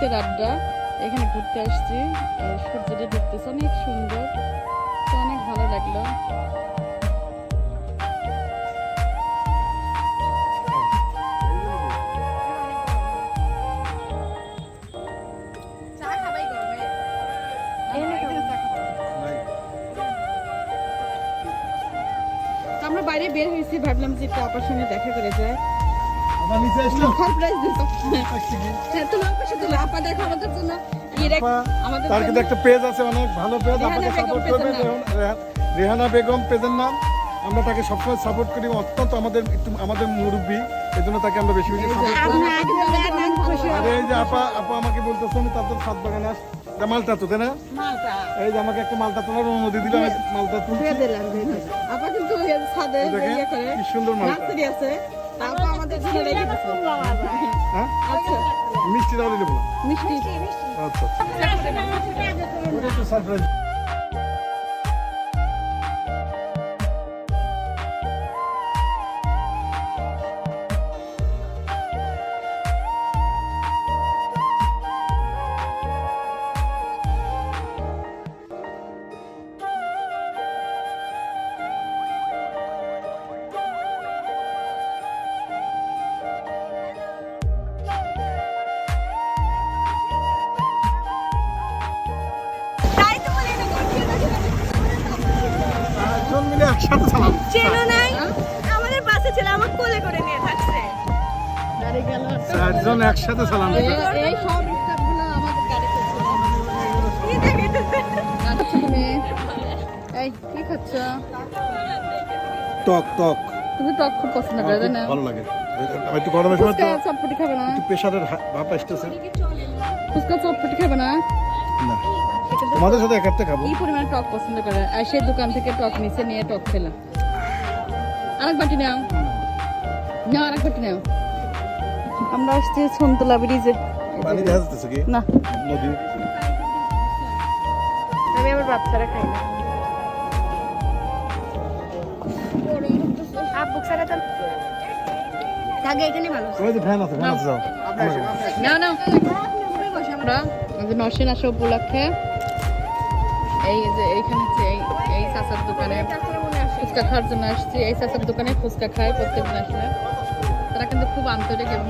শীতের আড্ডা। এখানে ঘুরতে আসছি, সূর্যটা দেখতেছে অনেক সুন্দর, তো অনেক ভালো লাগলো। আমরা বাইরে বের হয়েছি, ভাবলাম যে একটু আপার সঙ্গে দেখা করে যায়। একটা পেজ আছে, অনেক ভালো পেজ, আপনাকে সাপোর্ট করবেন। রেহানা বেগম পেজের নাম। আমরা তাকে সবসময় সাপোর্ট করি, অত্যন্ত আমাদের মুরব্বী, এই জন্য তাকে আমরা বেশি বেশি সাপোর্ট করি। আর এই যে আপা আমাকে বলতেছেন তাদের সাত বাগান আস মালটা তো, তাই না? এই যে আমাকে একটা মালটা তোলার অনুমতি দিল, আমি মালটা তুলছি। কি সুন্দর মালটা। হ্যাঁ, মিষ্টি তাহলে নেবো না। আচ্ছা, ওটা একটু সারপ্রাইজ। আমাদের বাসে ছিল, আমার কোলে করে নিয়ে থাকছে। চারজন একসাথে চালান। কি খাচ্ছ? টক টক। তুমি টক খুব পছন্দ করে, তাই না? ভালো লাগে। একটু গরমের সময় তো চটপটি খাবে না? একটু প্রেসারের ভাব আসতেছে। ফুচকা চটপটি খাবে না? না, তোমাদের সাথে একাতে খাবো। এই পরিমাণে টক পছন্দ করে, আর সেই দোকান থেকে টক নিচে নিয়ে টক খেলাম। আরেক বাটি নাও, না আরেক বাটি নাও। আমরা আসছি সন্তলা ব্রিজে। পানি দেখা যাচ্ছে কি? না, নদী। আমি আমার বাচ্চারা খাই না। আব্বু ছাড়া তো থাকে, এখানে ভালো। ওই যে ফ্যান আছে, ফ্যান আছে, যাও। নাও নাও। আমরা নরসিংহ আসা উপলক্ষে এই যে এইখানে এই চাচার দোকানে ফুচকা খাওয়ার জন্য আসছি। এই চাচার দোকানে ফুচকা খাই প্রত্যেকদিন আসলে। তারা কিন্তু খুব আন্তরিক এবং